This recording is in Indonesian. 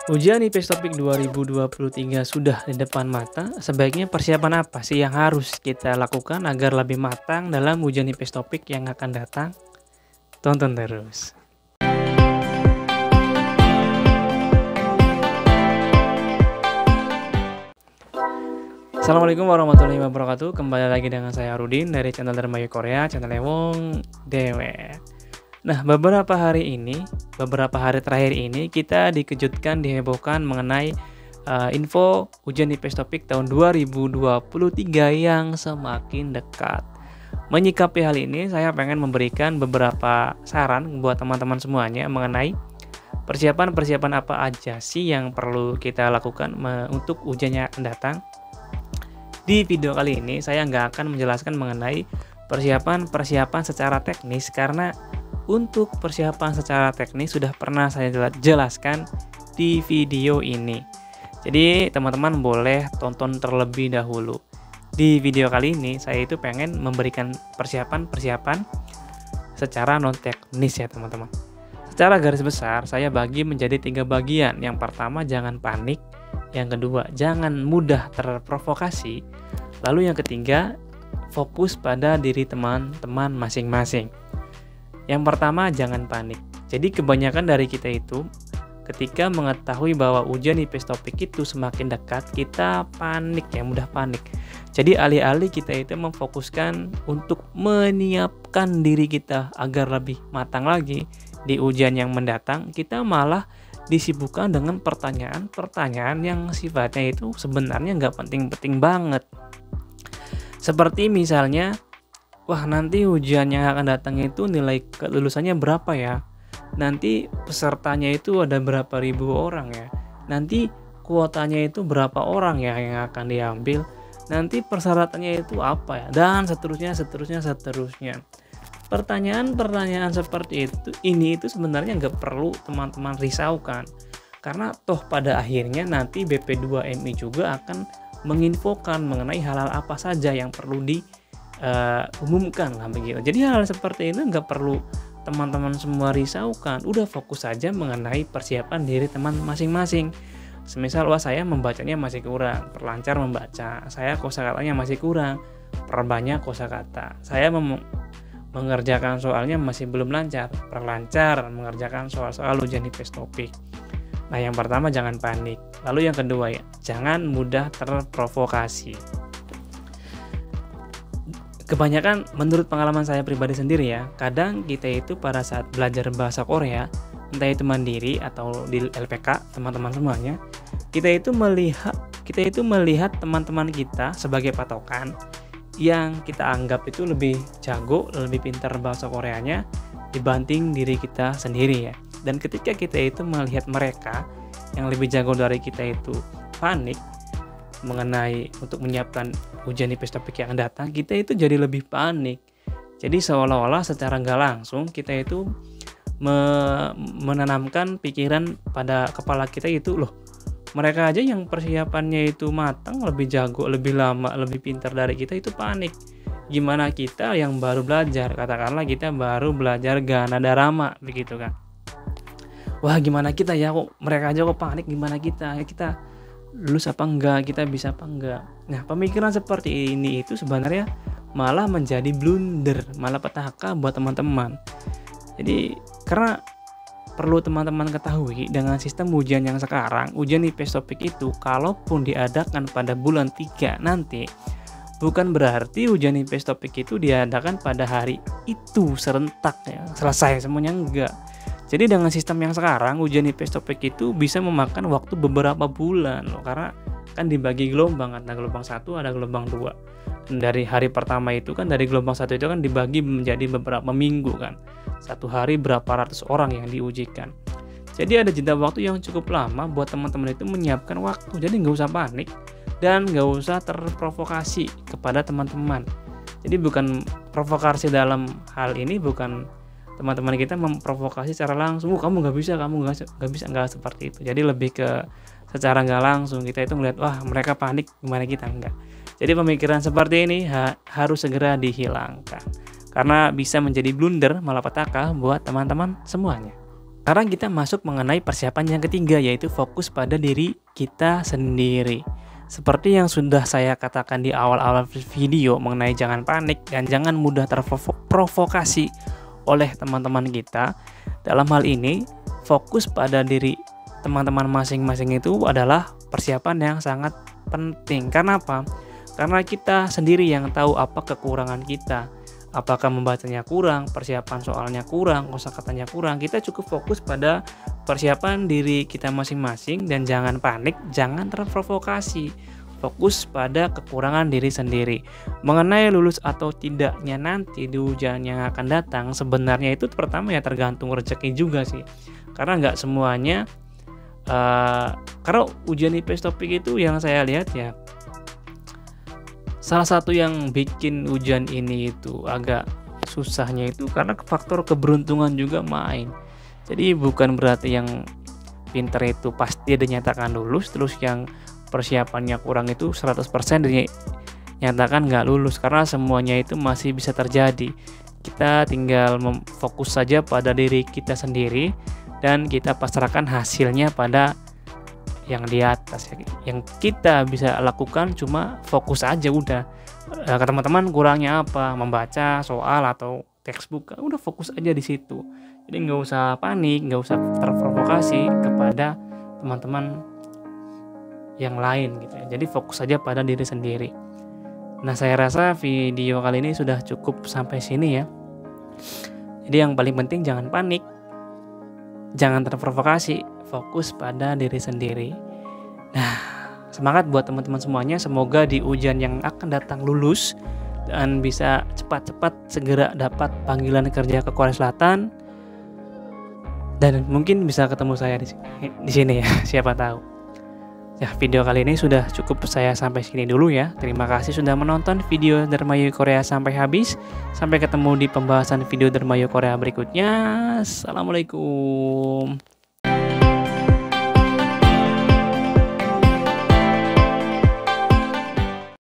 Ujian IPS Topik 2023 sudah di depan mata, sebaiknya persiapan apa sih yang harus kita lakukan agar lebih matang dalam ujian IPS Topik yang akan datang? Tonton terus. Assalamualaikum warahmatullahi wabarakatuh. Kembali lagi dengan saya Rudin dari channel Dermayu Korea, channel Wong Dewe. Nah, beberapa hari terakhir ini kita dikejutkan, dihebohkan mengenai info ujian IPS Topik tahun 2023 yang semakin dekat. Menyikapi hal ini, saya pengen memberikan beberapa saran buat teman-teman semuanya mengenai persiapan apa aja sih yang perlu kita lakukan untuk ujiannya akan datang. Di video kali ini saya nggak akan menjelaskan mengenai persiapan secara teknis, karena untuk persiapan secara teknis sudah pernah saya jelaskan di video ini. Jadi teman-teman boleh tonton terlebih dahulu. Di video kali ini saya itu pengen memberikan persiapan secara non teknis ya teman-teman. Secara garis besar saya bagi menjadi 3 bagian. Yang pertama, jangan panik. Yang kedua, jangan mudah terprovokasi. Lalu yang ketiga, fokus pada diri teman-teman masing-masing. Yang pertama, jangan panik. Jadi kebanyakan dari kita itu ketika mengetahui bahwa ujian IPS Topik itu semakin dekat, kita panik ya, mudah panik. Jadi alih-alih kita itu memfokuskan untuk menyiapkan diri kita agar lebih matang lagi di ujian yang mendatang, kita malah disibukkan dengan pertanyaan-pertanyaan yang sifatnya itu sebenarnya nggak penting-penting banget. Seperti misalnya, wah nanti ujian yang akan datang itu nilai kelulusannya berapa ya? Nanti pesertanya itu ada berapa ribu orang ya? Nanti kuotanya itu berapa orang ya yang akan diambil? Nanti persyaratannya itu apa ya? Dan seterusnya. Pertanyaan-pertanyaan seperti ini sebenarnya nggak perlu teman-teman risaukan, karena toh pada akhirnya nanti BP2MI juga akan menginfokan mengenai hal-hal apa saja yang perlu diumumkan lah begitu. Jadi hal seperti ini nggak perlu teman-teman semua risaukan, udah fokus saja mengenai persiapan diri teman masing-masing. Semisal, wah saya membacanya masih kurang, perlancar membaca. Saya kosakatanya masih kurang, perbanyak kosakata. Saya mengerjakan soalnya masih belum lancar, perlancar mengerjakan soal-soal ujian IPS Topik. Nah, yang pertama jangan panik. Lalu yang kedua ya, jangan mudah terprovokasi. Kebanyakan menurut pengalaman saya pribadi sendiri ya, kadang kita itu pada saat belajar bahasa Korea, entah itu mandiri atau di LPK, teman-teman semuanya, kita itu melihat teman-teman kita sebagai patokan yang kita anggap itu lebih jago, lebih pintar bahasa Koreanya dibanding diri kita sendiri ya. Dan ketika kita itu melihat mereka yang lebih jago dari kita itu panik mengenai untuk menyiapkan ujian IPS Topik yang datang, kita itu jadi lebih panik. Jadi seolah-olah secara nggak langsung kita itu menanamkan pikiran pada kepala kita itu, loh mereka aja yang persiapannya itu matang, lebih jago, lebih lama, lebih pintar dari kita itu panik. Gimana kita yang baru belajar, katakanlah kita baru belajar Gana Dharma begitu kan. Wah gimana kita ya, kok mereka aja kok panik, gimana kita? Ya kita lulus apa enggak, kita bisa apa enggak. Nah, pemikiran seperti ini itu sebenarnya malah menjadi blunder, malah petaka buat teman-teman. Jadi karena perlu teman-teman ketahui, dengan sistem ujian yang sekarang, ujian IPS Topik itu kalaupun diadakan pada bulan 3 nanti, bukan berarti ujian IPS Topik itu diadakan pada hari itu serentak ya, selesai semuanya, enggak. Jadi dengan sistem yang sekarang, ujian IPS Topik itu bisa memakan waktu beberapa bulan loh, karena kan dibagi gelombang, ada gelombang 1, ada gelombang 2. Dan dari hari pertama itu kan, dari gelombang 1 itu kan dibagi menjadi beberapa minggu kan. Satu hari berapa ratus orang yang diujikan. Jadi ada jeda waktu yang cukup lama buat teman-teman itu menyiapkan waktu. Jadi nggak usah panik dan nggak usah terprovokasi kepada teman-teman. Jadi bukan provokasi dalam hal ini, bukan teman-teman kita memprovokasi secara langsung. Kamu nggak bisa, nggak seperti itu. Jadi lebih ke secara nggak langsung kita itu ngeliat, wah mereka panik, gimana kita enggak. Jadi pemikiran seperti ini harus segera dihilangkan, karena bisa menjadi blunder, malapetaka buat teman-teman semuanya. Sekarang kita masuk mengenai persiapan yang ketiga, yaitu fokus pada diri kita sendiri. Seperti yang sudah saya katakan di awal-awal video mengenai jangan panik dan jangan mudah terprovokasi oleh teman-teman kita. Dalam hal ini, fokus pada diri teman-teman masing-masing itu adalah persiapan yang sangat penting. Karena apa? Karena kita sendiri yang tahu apa kekurangan kita. Apakah membacanya kurang, persiapan soalnya kurang, kosakatanya kurang. Kita cukup fokus pada persiapan diri kita masing-masing dan jangan panik, jangan terprovokasi. Fokus pada kekurangan diri sendiri. Mengenai lulus atau tidaknya nanti di ujian yang akan datang, sebenarnya itu pertama ya tergantung rezeki juga sih. Karena nggak semuanya, karena ujian IPS topik itu yang saya lihat ya, salah satu yang bikin ujian ini itu agak susahnya itu karena faktor keberuntungan juga main. Jadi bukan berarti yang pinter itu pasti dinyatakan lulus, terus yang persiapannya kurang itu 100% dinyatakan nggak lulus, karena semuanya itu masih bisa terjadi. Kita tinggal fokus saja pada diri kita sendiri dan kita pasrahkan hasilnya pada yang di atas. Yang kita bisa lakukan cuma fokus aja udah. Ke teman-teman kurangnya apa, membaca soal atau textbook, udah fokus aja di situ. Jadi nggak usah panik, nggak usah terprovokasi kepada teman-teman yang lain gitu ya. Jadi fokus saja pada diri sendiri. Nah, saya rasa video kali ini sudah cukup sampai sini ya. Jadi yang paling penting jangan panik, jangan terprovokasi, fokus pada diri sendiri. Nah, semangat buat teman-teman semuanya. Semoga di ujian yang akan datang lulus dan bisa cepat-cepat segera dapat panggilan kerja ke Korea Selatan. Dan mungkin bisa ketemu saya di sini ya, siapa tahu. Ya, video kali ini sudah cukup saya sampai sini dulu ya. Terima kasih sudah menonton video Dermayu Korea sampai habis. Sampai ketemu di pembahasan video Dermayu Korea berikutnya. Assalamualaikum.